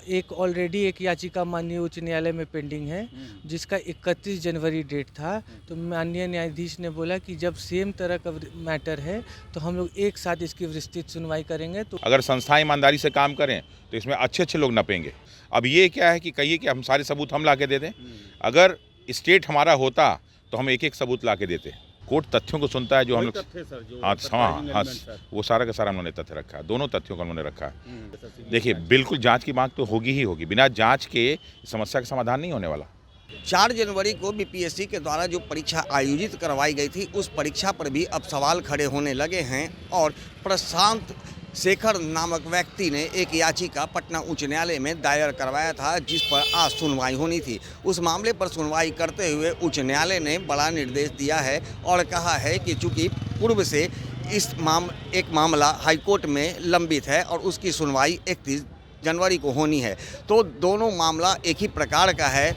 एक ऑलरेडी एक याचिका माननीय उच्च न्यायालय में पेंडिंग है, जिसका 31 जनवरी डेट था। तो माननीय न्यायाधीश ने बोला कि जब सेम तरह का मैटर है तो हम लोग एक साथ इसकी विस्तृत सुनवाई करेंगे। तो अगर संस्थाएं ईमानदारी से काम करें तो इसमें अच्छे अच्छे लोग नपेंगे। अब ये क्या है कि कहिए कि हम सारे सबूत हम ला के दे दें, अगर स्टेट हमारा होता तो हम एक एक सबूत ला के देते। कोर्ट तथ्यों को सुनता है जो हम लोग। हाँ, वो सारा का सारा उन्होंने तथ्य रखा है, दोनों तथ्यों का उन्होंने रखा है। देखिए, बिल्कुल जांच की मांग तो होगी ही होगी, बिना जांच के समस्या का समाधान नहीं होने वाला। 4 जनवरी को बीपीएससी के द्वारा जो परीक्षा आयोजित करवाई गई थी, उस परीक्षा पर भी अब सवाल खड़े होने लगे हैं और प्रशांत शेखर नामक व्यक्ति ने एक याचिका पटना उच्च न्यायालय में दायर करवाया था, जिस पर आज सुनवाई होनी थी। उस मामले पर सुनवाई करते हुए उच्च न्यायालय ने बड़ा निर्देश दिया है और कहा है कि चूंकि पूर्व से एक मामला हाईकोर्ट में लंबित है और उसकी सुनवाई 31 जनवरी को होनी है, तो दोनों मामला एक ही प्रकार का है।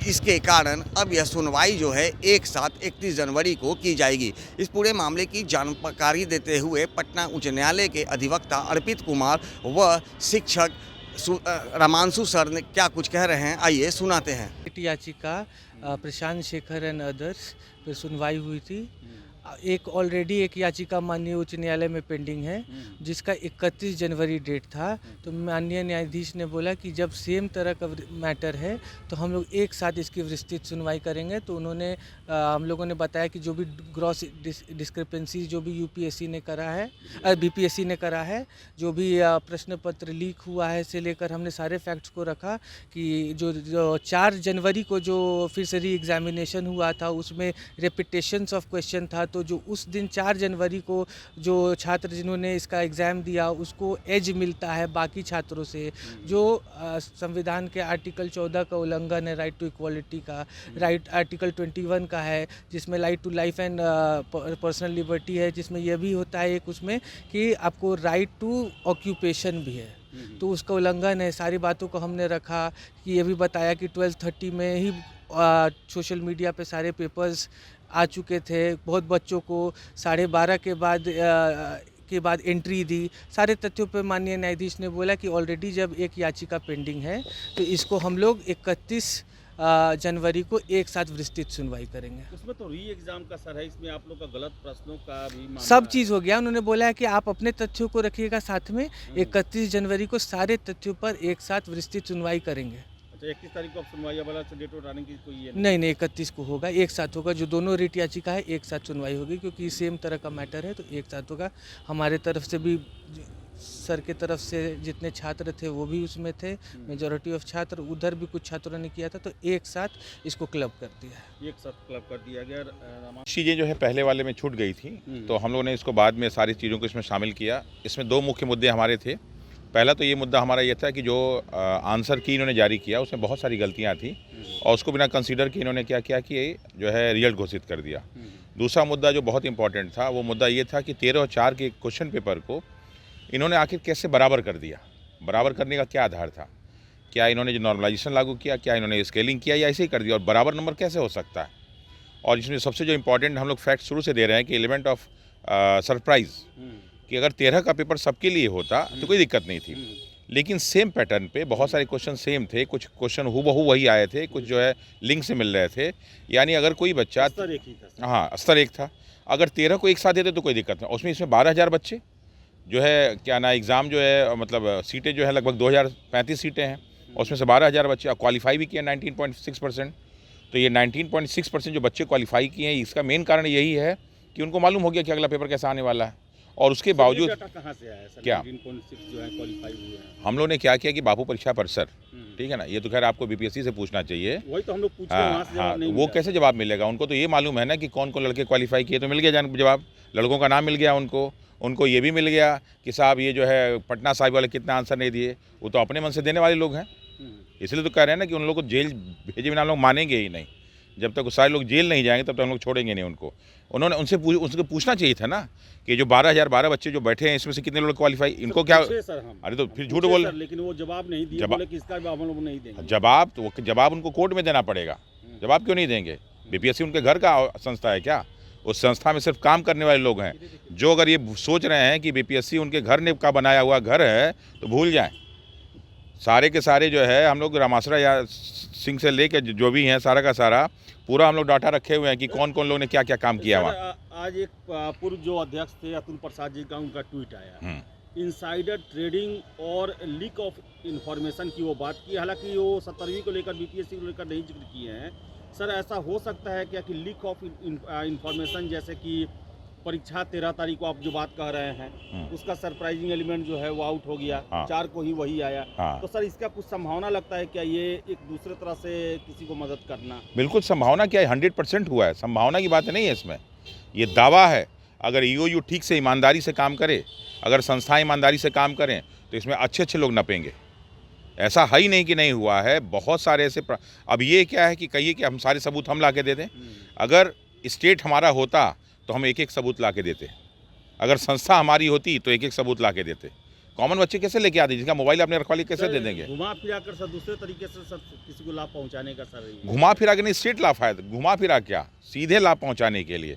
इसके कारण अब यह सुनवाई जो है एक साथ 31 जनवरी को की जाएगी। इस पूरे मामले की जानकारी देते हुए पटना उच्च न्यायालय के अधिवक्ता अर्पित कुमार व शिक्षक रामांशु सर ने क्या कुछ कह रहे हैं, आइए सुनाते हैं। याचिका प्रशांत शेखर एंड अदर्स पे सुनवाई हुई थी। एक ऑलरेडी एक याचिका माननीय उच्च न्यायालय में पेंडिंग है, जिसका 31 जनवरी डेट था। तो माननीय न्यायाधीश ने बोला कि जब सेम तरह का मैटर है तो हम लोग एक साथ इसकी विस्तृत सुनवाई करेंगे। तो उन्होंने हम लोगों ने बताया कि जो भी ग्रॉस डिस्क्रिपेंसी जो भी यूपीएससी ने करा है, बीपीएससी ने करा है, जो भी प्रश्न पत्र लीक हुआ है से लेकर हमने सारे फैक्ट्स को रखा कि जो 4 जनवरी को जो फिर से री एग्जामिनेशन हुआ था, उसमें रिपीटेशंस ऑफ क्वेश्चन था। तो जो उस दिन 4 जनवरी को जो छात्र जिन्होंने इसका एग्ज़ाम दिया उसको एज मिलता है बाकी छात्रों से, जो संविधान के आर्टिकल 14 का उल्लंघन है, राइट टू इक्वालिटी का, राइट आर्टिकल 21 का है, जिसमें right to life and personal liberty है, जिसमें यह भी होता है एक उसमें कि आपको राइट टू ऑक्यूपेशन भी है, तो उसका उल्लंघन है। सारी बातों को हमने रखा कि ये भी बताया कि 12:30 में ही सोशल मीडिया पे सारे पेपर्स आ चुके थे। बहुत बच्चों को 12:30 के बाद एंट्री दी। सारे तथ्यों पर माननीय न्यायाधीश ने बोला कि ऑलरेडी जब एक याचिका पेंडिंग है तो इसको हम लोग 31 जनवरी को एक साथ विस्तृत सुनवाई करेंगे। उसमें तो री एग्जाम का सर है, इसमें आप लोग का गलत प्रश्नों का भी सब चीज़ हो गया। उन्होंने बोला है कि आप अपने तथ्यों को रखिएगा साथ में, 31 जनवरी को सारे तथ्यों पर एक साथ विस्तृत सुनवाई करेंगे। अच्छा, 31 तारीख को आप सुनवाई वाला डेट उठाने की कोई ये नहीं, 31 को होगा, एक साथ होगा। जो दोनों रिट याचिका है एक साथ सुनवाई होगी, क्योंकि सेम तरह का मैटर है तो एक साथ होगा। हमारे तरफ से भी, सर के तरफ से जितने छात्र थे वो भी उसमें थे, मेजॉरिटी ऑफ छात्र, उधर भी कुछ छात्रों ने किया था, तो एक साथ इसको क्लब कर दिया है। एक साथ क्लब कर दिया गया। चीज़ें जो है पहले वाले में छूट गई थी, तो हम लोगों ने इसको बाद में सारी चीज़ों को इसमें शामिल किया। इसमें 2 मुख्य मुद्दे हमारे थे। पहला तो ये मुद्दा हमारा ये था कि जो आंसर की इन्होंने जारी किया उसमें बहुत सारी गलतियां थी और उसको बिना कंसीडर किए इन्होंने क्या किया कि जो है रिजल्ट घोषित कर दिया। दूसरा मुद्दा जो बहुत इंपॉर्टेंट था वो मुद्दा ये था कि 13 और 4 के क्वेश्चन पेपर को इन्होंने आखिर कैसे बराबर कर दिया। बराबर करने का क्या आधार था? क्या इन्होंने जो नॉर्मलाइजेशन लागू किया, क्या इन्होंने स्केलिंग किया, या ऐसे ही कर दिया? और बराबर नंबर कैसे हो सकता है? और इसमें सबसे जो इम्पोर्टेंट हम लोग फैक्ट शुरू से दे रहे हैं कि एलिमेंट ऑफ सरप्राइज, कि अगर 13 का पेपर सबके लिए होता तो कोई दिक्कत नहीं थी, लेकिन सेम पैटर्न पे बहुत सारे क्वेश्चन सेम थे, कुछ क्वेश्चन हूबहू वही आए थे, कुछ जो है लिंक से मिल रहे थे। यानी अगर कोई बच्चा, स्तर एक था, अगर 13 को एक साथ देते तो कोई दिक्कत नहीं। उसमें इसमें 12,000 बच्चे जो है क्या ना एग्ज़ाम जो है मतलब सीटें जो है लगभग 2035 सीटें हैं, उसमें से 12,000 बच्चे क्वालिफाई भी किए 19.6%। तो ये 19.6% जो बच्चे क्वालिफाई किए हैं, इसका मेन कारण यही है कि उनको मालूम हो गया कि अगला पेपर कैसा आने वाला है। और उसके बावजूद कहाँ से आया सर? क्या 19.6 जो है क्वालिफाई हुए हैं। हम लोग ने क्या किया कि बाबू परीक्षा परिसर, ठीक है ना, ये तो खैर आपको बीपीएससी से पूछना चाहिए। वही तो हम लोग पूछ रहे हैं, वहाँ से जवाब नहीं वो कैसे जवाब मिलेगा? उनको तो ये मालूम है ना कि कौन कौन लड़के क्वालिफाई किए, तो मिल गया जवाब। लड़कों का नाम मिल गया उनको ये भी मिल गया कि साहब ये जो है पटना साहिब वाले कितना आंसर नहीं दिए। वो तो अपने मन से देने वाले लोग हैं, इसलिए तो कह रहे हैं ना कि उन लोगों को जेल भेजे बिना लोग मानेंगे ही नहीं। जब तक वो सारे लोग जेल नहीं जाएंगे तब तक हम लोग छोड़ेंगे नहीं उनको। उन्होंने उनसे पूछना चाहिए था ना कि जो 12,012 बच्चे जो बैठे हैं इसमें से कितने लोग क्वालिफाई, इनको क्या? अरे तो फिर झूठ बोल, लेकिन वो जवाब नहीं दिए, बोले कि इसका जवाब हम लोग नहीं देंगे। जवाब उनको कोर्ट में देना पड़ेगा। जवाब क्यों नहीं देंगे? बीपीएससी उनके घर का संस्था है क्या? उस संस्था में सिर्फ काम करने वाले लोग हैं। जो अगर ये सोच रहे हैं कि बीपीएससी उनके घर ने का बनाया हुआ घर है तो भूल जाएं। सारे के सारे जो है हम लोग रामासरा या सिंह से लेके जो भी हैं सारा का सारा पूरा हम लोग डाटा रखे हुए हैं कि कौन कौन लोगों ने क्या क्या काम किया सर, वहाँ। आज एक पूर्व जो अध्यक्ष थे अतुल प्रसाद जी का उनका ट्वीट आया, इनसाइडर ट्रेडिंग और लीक ऑफ इंफॉर्मेशन की वो बात की, हालांकि वो 17वीं को लेकर बीपीएससी को लेकर नहीं जिक्र किए हैं। सर, ऐसा हो सकता है क्या कि लीक ऑफ इंफॉर्मेशन, जैसे कि परीक्षा 13 तारीख को आप जो बात कह रहे हैं, उसका सरप्राइजिंग एलिमेंट जो है वो आउट हो गया, 4 को ही वही आया, तो सर इसका कुछ संभावना लगता है क्या ये एक दूसरे तरह से किसी को मदद करना? बिल्कुल संभावना क्या है, 100% हुआ है, संभावना की बात नहीं है इसमें, ये दावा है। अगर ईओयू ठीक से ईमानदारी से काम करे, अगर संस्थाएं ईमानदारी से काम करें तो इसमें अच्छे अच्छे लोग नपेंगे। ऐसा है ही नहीं कि नहीं हुआ है, बहुत सारे ऐसे अब ये क्या है कि कहिए कि हम सारे सबूत हम ला के दे दें। अगर स्टेट हमारा होता तो हम एक एक सबूत ला के देते, अगर संस्था हमारी होती तो एक एक सबूत ला के देते। कॉमन बच्चे कैसे लेके आते, जिसका मोबाइल अपने रखवाली कैसे दे देंगे? घुमा फिरा कर सर दूसरे तरीके से सर किसी को लाभ पहुंचाने का सर, घुमा फिरा के नहीं, स्ट्रेट लाभ है, घुमा फिरा क्या, सीधे लाभ पहुंचाने के लिए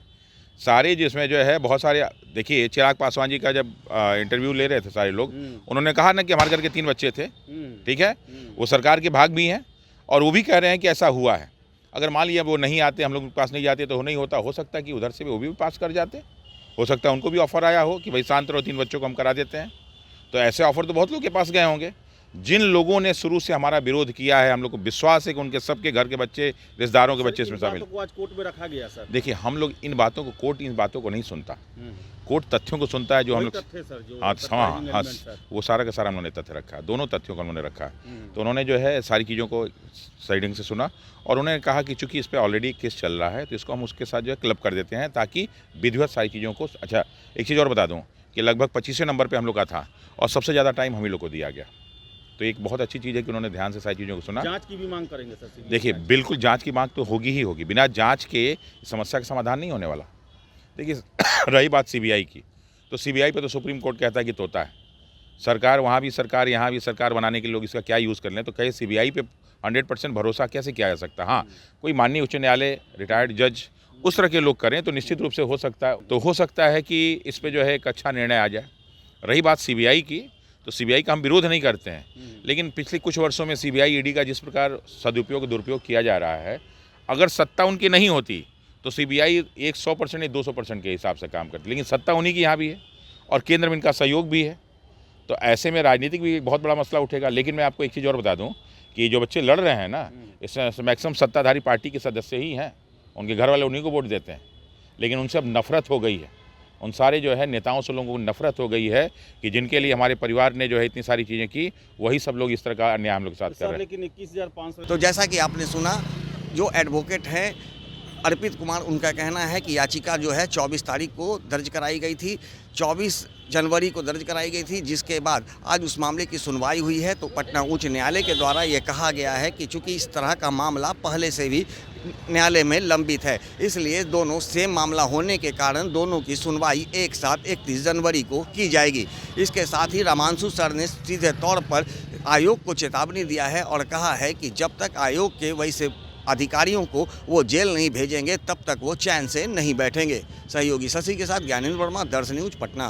सारे जिसमें जो है बहुत सारे। देखिए चिराग पासवान जी का जब इंटरव्यू ले रहे थे सारे लोग, उन्होंने कहा ना कि हमारे घर के 3 बच्चे थे, ठीक है, वो सरकार के भाग भी हैं और वो भी कह रहे हैं कि ऐसा हुआ है। अगर मान लिया वो नहीं आते, हम लोग के पास नहीं जाते तो नहीं होता, हो सकता है कि उधर से भी वो भी पास कर जाते, हो सकता है उनको भी ऑफर आया हो कि भाई शांत रहो, 3 बच्चों को हम करा देते हैं। तो ऐसे ऑफर तो बहुत लोग के पास गए होंगे। जिन लोगों ने शुरू से हमारा विरोध किया है, हम लोग को विश्वास है कि उनके सबके घर के बच्चे, रिश्तेदारों के बच्चे इसमें शामिल। आज कोर्ट में रखा गया सर। देखिए हम लोग इन बातों को, कोर्ट इन बातों को नहीं सुनता, कोर्ट तथ्यों को सुनता है जो हम लोग। हाँ, वो सारा का सारा उन्होंने तथ्य रखा, दोनों तथ्यों का उन्होंने रखा। तो उन्होंने जो है सारी चीज़ों को साइडिंग से सुना और उन्होंने कहा कि चूंकि इस पर ऑलरेडी केस चल रहा है तो इसको हम उसके साथ जो है क्लब कर देते हैं, ताकि विधिवत सारी चीज़ों को। अच्छा, एक चीज़ और बता दूँ कि लगभग 25वें नंबर पर हम लोग का था और सबसे ज़्यादा टाइम हम ही लोग को दिया गया। तो एक बहुत अच्छी चीज़ है कि उन्होंने ध्यान से सारी चीज़ों को सुना। जांच की भी मांग करेंगे सर? देखिए बिल्कुल जांच की मांग तो होगी ही होगी, बिना जांच के समस्या का समाधान नहीं होने वाला। देखिए रही बात सीबीआई की, तो सीबीआई पे तो सुप्रीम कोर्ट कहता है कि तोता है। सरकार वहाँ भी सरकार, यहाँ भी सरकार बनाने के लोग इसका क्या यूज़ कर लें, तो कहे सीबीआई पे 100% भरोसा कैसे किया जा सकता? हाँ, कोई माननीय उच्च न्यायालय, रिटायर्ड जज, उस तरह के लोग करें तो निश्चित रूप से हो सकता है कि इस पर जो है एक अच्छा निर्णय आ जाए। रही बात सीबीआई की, तो सीबीआई का हम विरोध नहीं करते हैं, लेकिन पिछले कुछ वर्षों में सीबीआई ईडी का जिस प्रकार सदुपयोग दुरुपयोग किया जा रहा है, अगर सत्ता उनकी नहीं होती तो सीबीआई 100% नहीं 200% के हिसाब से काम करती, लेकिन सत्ता उन्हीं की यहाँ भी है और केंद्र में इनका सहयोग भी है। तो ऐसे में राजनीतिक भी बहुत बड़ा मसला उठेगा। लेकिन मैं आपको एक चीज़ और बता दूँ कि जो बच्चे लड़ रहे हैं ना, इसमें मैक्सिमम सत्ताधारी पार्टी के सदस्य ही हैं, उनके घर वाले उन्हीं को वोट देते हैं, लेकिन उनसे अब नफरत हो गई है। उन सारे जो है नेताओं से लोगों को नफरत हो गई है कि जिनके लिए हमारे परिवार ने जो है इतनी सारी चीज़ें की, वही सब लोग इस तरह का अन्याय हम लोग के साथ कर रहे हैं। लेकिन 21,500। तो जैसा कि आपने सुना, जो एडवोकेट हैं अर्पित कुमार, उनका कहना है कि याचिका जो है 24 तारीख को दर्ज कराई गई थी, 24 जनवरी को दर्ज कराई गई थी, जिसके बाद आज उस मामले की सुनवाई हुई है। तो पटना उच्च न्यायालय के द्वारा ये कहा गया है कि चूंकि इस तरह का मामला पहले से भी न्यायालय में लंबित है, इसलिए दोनों सेम मामला होने के कारण दोनों की सुनवाई एक साथ 31 जनवरी को की जाएगी। इसके साथ ही रामांशु सर ने सीधे तौर पर आयोग को चेतावनी दिया है और कहा है कि जब तक आयोग के वैसे अधिकारियों को वो जेल नहीं भेजेंगे तब तक वो चैन से नहीं बैठेंगे। सहयोगी शशि के साथ ज्ञानेंद्र वर्मा, दर्शन न्यूज, पटना।